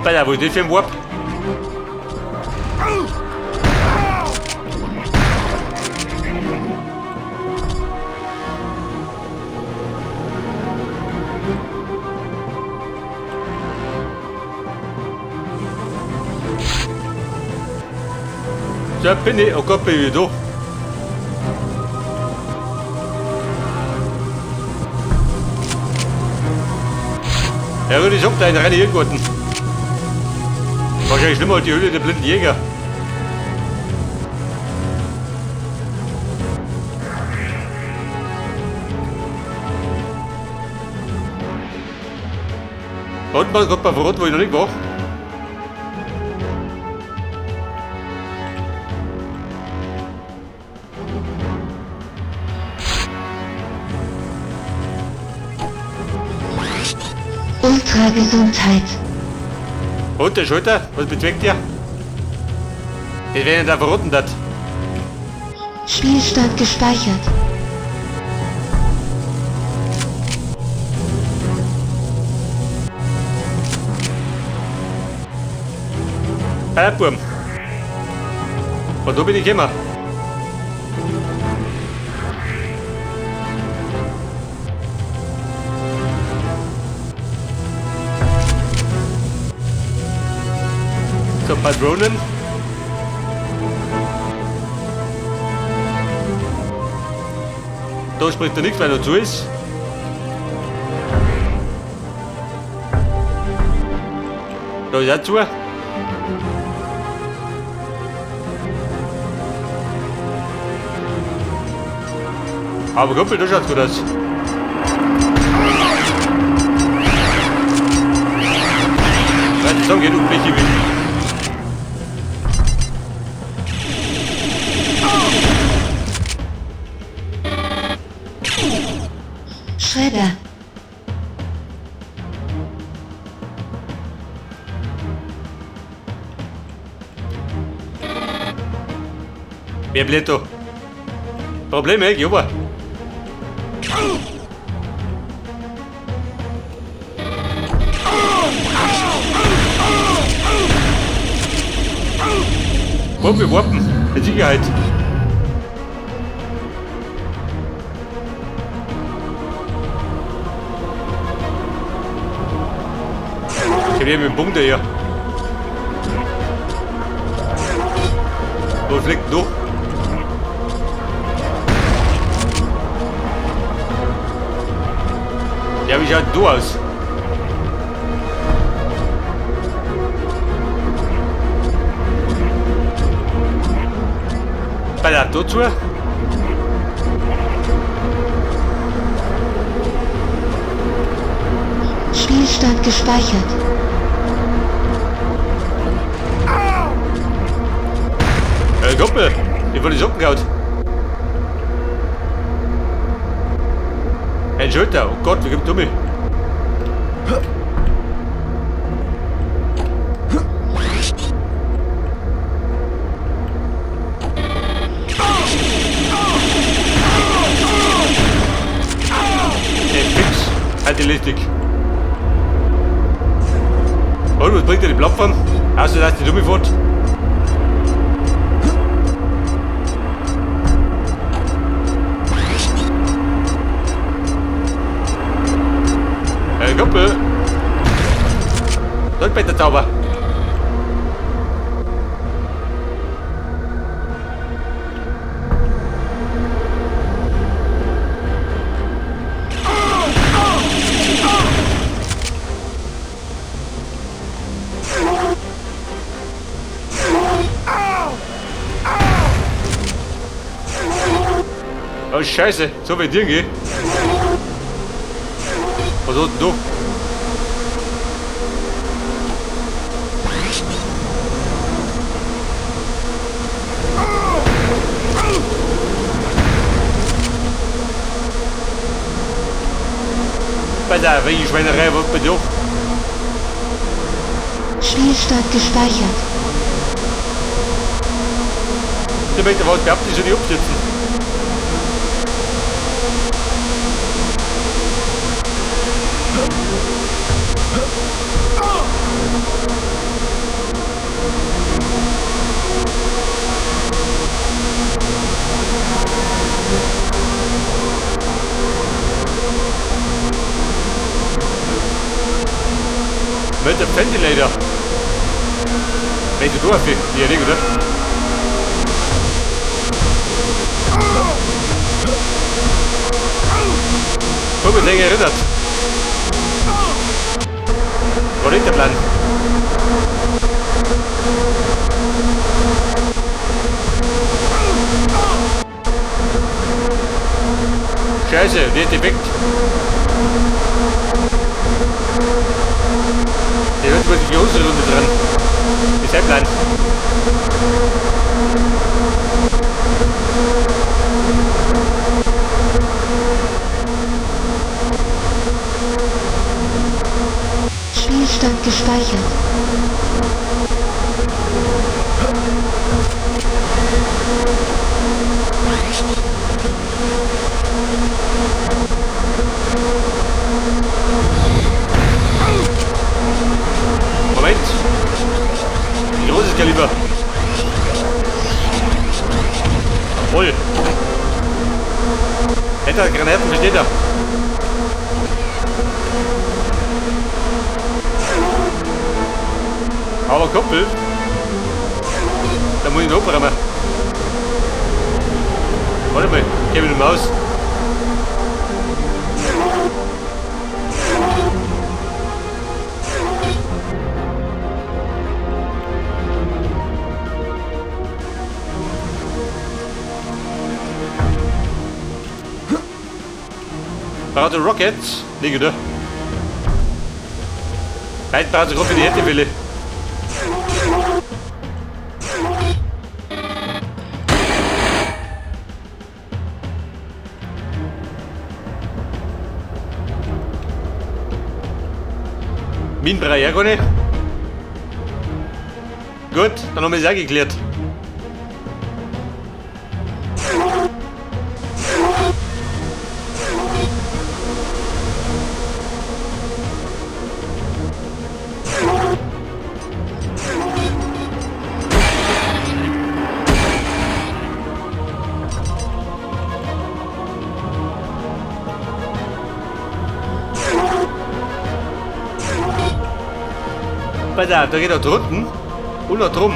Alter, wo ist das für ein Warp? Da bin ich, oh Gott, bin ich da. Ja, würde ich sagen, da in der Reine Irrgarten. Wahrscheinlich schlimmer als die Höhle der blinden Jäger. Und man kommt mal verrot, wo ich noch nicht war. Ultragesundheit. Und der Schulter, was bezweckt ihr? Wir werden da verrotten, das. Spielstand gespeichert. Bumm. Und da bin ich immer. So, Patronen. Da spricht er nichts, weil er zu ist. Da ist er zu. Aber Kumpel, da schaut's gut aus. Was sagen, geh du Blechi weg. Schredder. Wer bleibt da? Probleme, geh rüber. Wir warpen, mit Sicherheit. Ich habe mit dem Bunker hier. Wo fliegt du? Ja, wie schaut du aus? Bei der dazu. Spielstand gespeichert. Kumpel, ich wurde die Socken gehaut. Ein Schulter, oh Gott, wie kommt du mich? Halt die Listig. Und was bringt dir die Plattform? Außer dass die dumme fährt. Kumpel. Drück bitte Zauber. Oh Scheiße, so weit dir gehen. Was hast du? Bei der Schweinerei wird bei dir. Spielstand gespeichert. Der möchte was behaupten, die soll nicht abstürzen. Met de ventilator. Weet je door even? Die liggen er. Kom eens dingen herinnerd. Wat is het plan? Scheiße, die ist defekt. Der wird wohl die große Runde dran. Ist der Plan. Spielstand gespeichert. Moment. Großes Kaliber. Voll. Hätte er Granaten, versteht er. Aber Kumpel. Da muss ich noch hochräumen. Warte mal, geh mit dem Maus. Parade Rockets liggen er. Beide parade op in die hitte willen. Minenbrei, ja, Conny? Gut, dann haben wir es auch geklärt. Da geht er drunten und noch drum.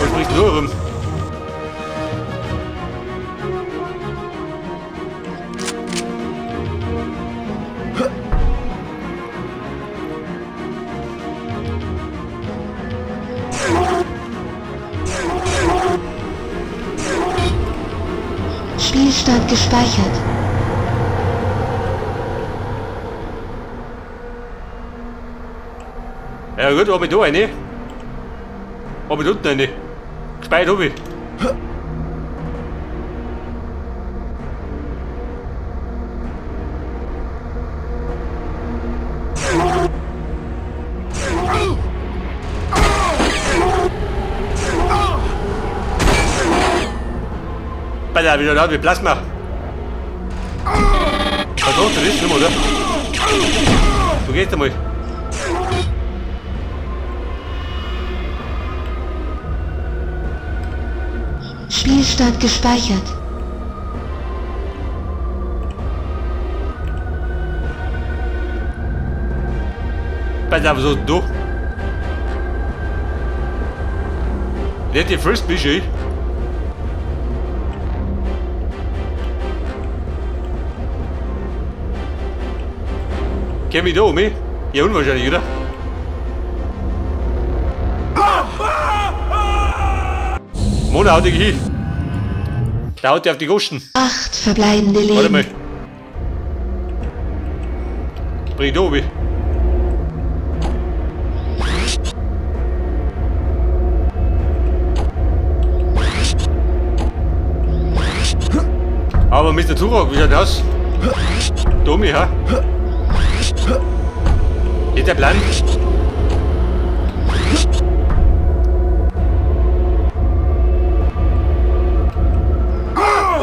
Und spricht nur rum. Spielstand gespeichert. Ja gut, hab ich da eine. Hab ich unten eine. Gespeichert hab ich. Bei der wieder laut wie Plasma. Verdammt, das ist nicht mehr, oder? Du gehst einmal. Spielstand gespeichert. Pass auf, so du. Let you first be shy. Kenn mich da um mich? Ja, unwahrscheinlich, oder? Mona haut dich hin. Da haut die auf die Goschen. 8 verbleibende Leben. Warte mal. Bring da oben. Aber Mr. Turok, wie schaut das? Dummi, ha? Ist der Plan?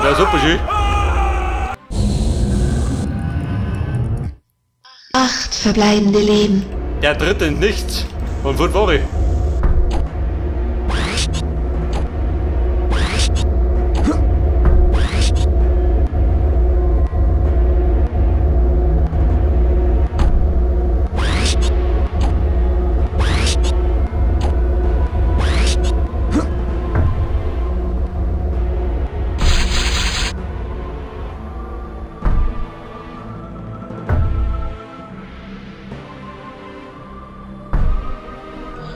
Ja, super schön. verbleibende Leben. Der dritte nichts. Und wo war ich?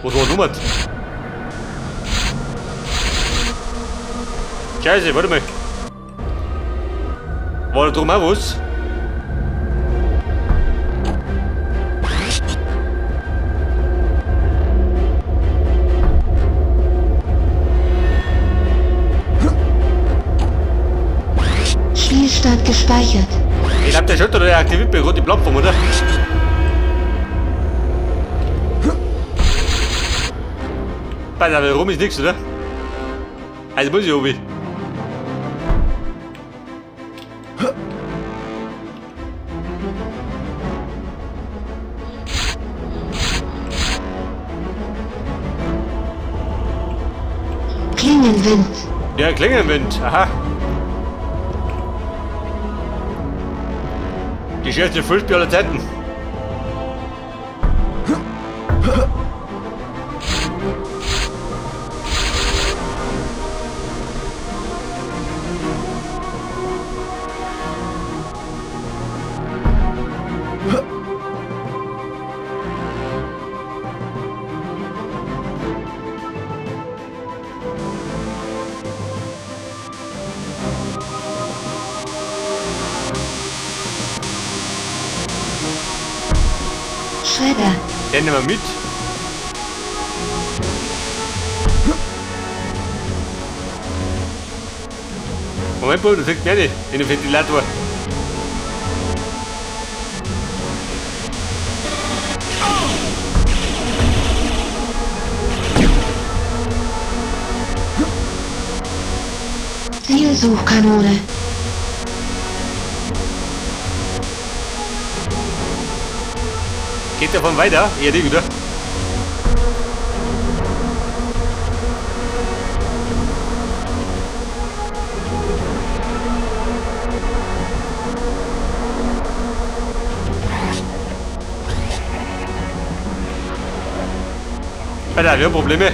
Was war Nummer? Scheiße, warte mal. War da drum auch was? Spielstand gespeichert. Ich hab der schon da aktiviert bei rote Plattform, oder? Bei der rum ist nichts, oder? Also muss ich oben. Klingenwind. Ja, Klingenwind, aha. Die schönste Fußball aller Zeiten. Schredder. Den nehmen wir mit. Moment, Bruder, das liegt mir nicht in dem Ventilator. Zielsuchkanone. Geht davon weiter? Eher nicht, oder? Alter, wir haben Probleme.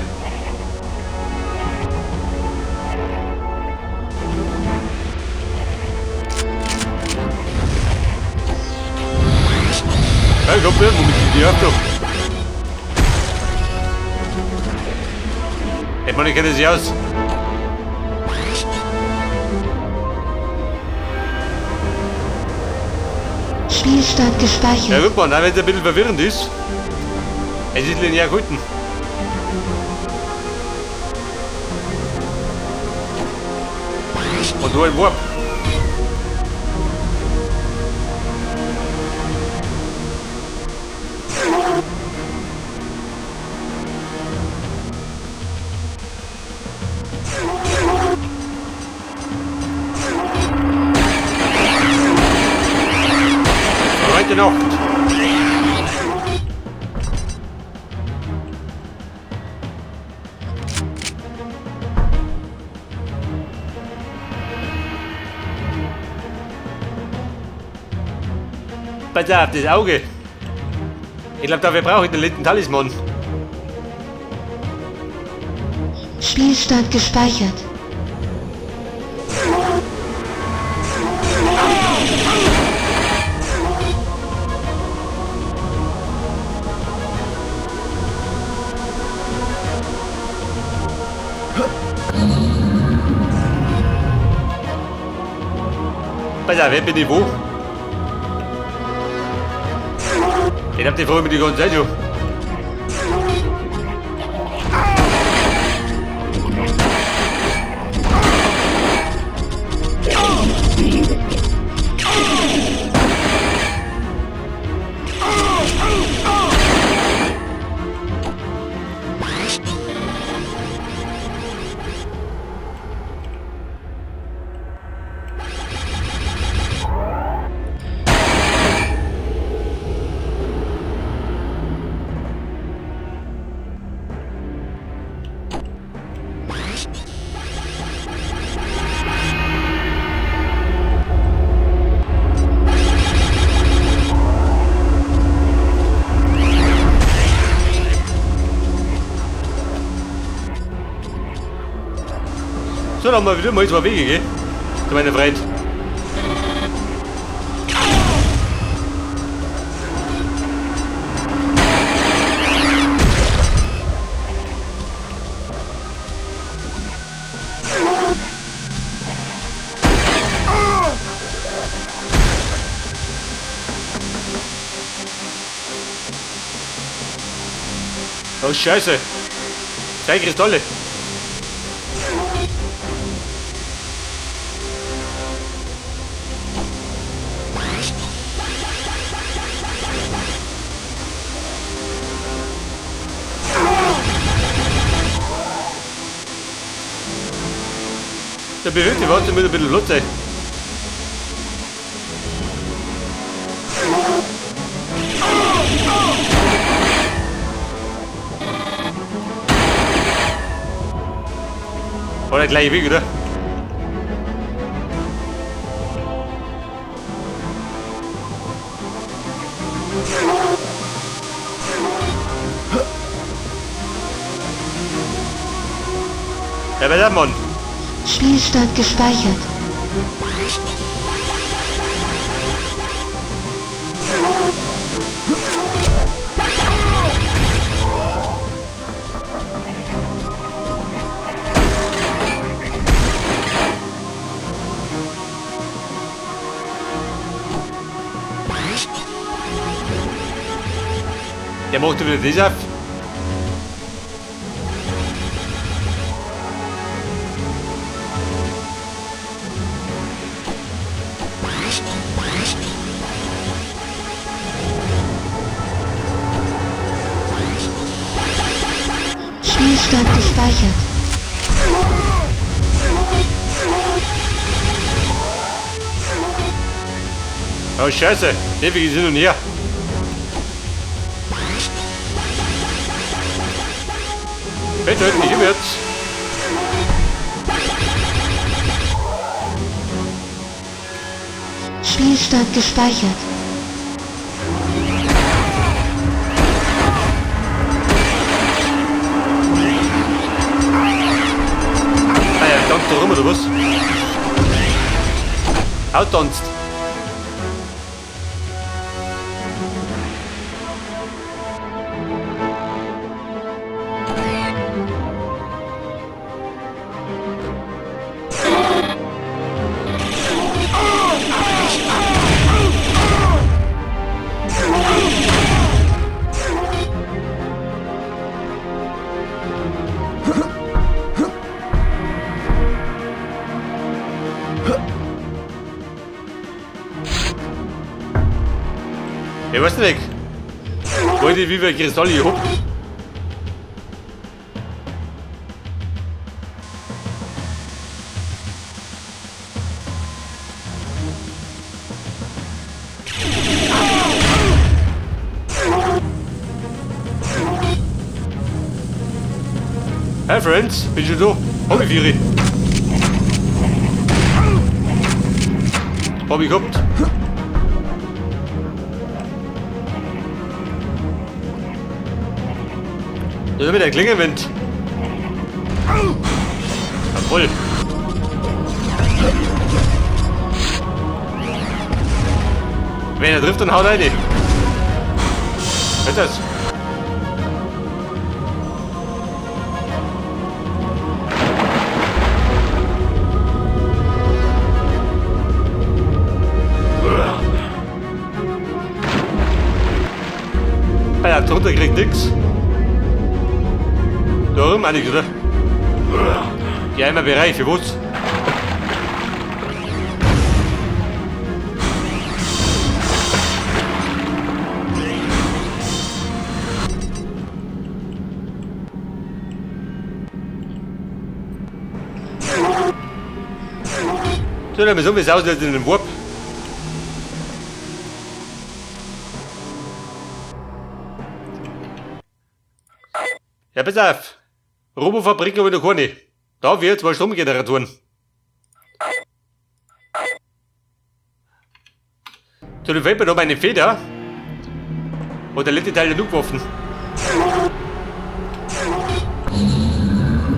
Ja, ich glaub, wir haben die Achtung. Ich meine, ich kenne sie aus. Spielstand Ja, gespeichert. guck mal, wenn es ein bisschen verwirrend ist. Es ist linear gehalten. Und nur ein Warp. Heute Nacht. Pass auf, das Auge. Ich glaube, dafür brauche ich den letzten Talisman. Spielstand gespeichert. Pass auf, wer bin ich wo? Ich hab die Frage mit die ganze Zeit schon. So, dann mal wieder mal zwei Wege, gell? Zu meiner Freund. Oh, Scheiße. 2 Kristalle. Der bewegt die Warte mit ein bisschen flott sein. War der gleiche Weg, oder? Ja, wer der Mann? Spielstand gespeichert. Der macht wieder das auf. Spielstand gespeichert. Oh, Scheiße. Ewig hin und her. Bitte, nicht im Herz. Spielstand gespeichert. Ah ja, tanzt da rum, oder was? Auch tanzt. Ich weiß nicht. Wollte ich wie wir Kristalle hier hoch? Hey Friends, bin schon da. Hab ich Vieri. Hab ich gehabt. Das ist mit der Klingelwind. Jawohl. Wenn er trifft, dann haut er rein. Hört das? Ja, drunter kriegt nix. Da oben auch nichts, oder? Ja, immer Bereich, für was? So, dann so wie es aussieht in dem Warp. Ja, pass auf. Robofabrik habe ich noch keine. Da wird 2 Stromgeneratoren. So, dann fällt mir noch meine Feder. Und der letzte Teil der Luftwaffen.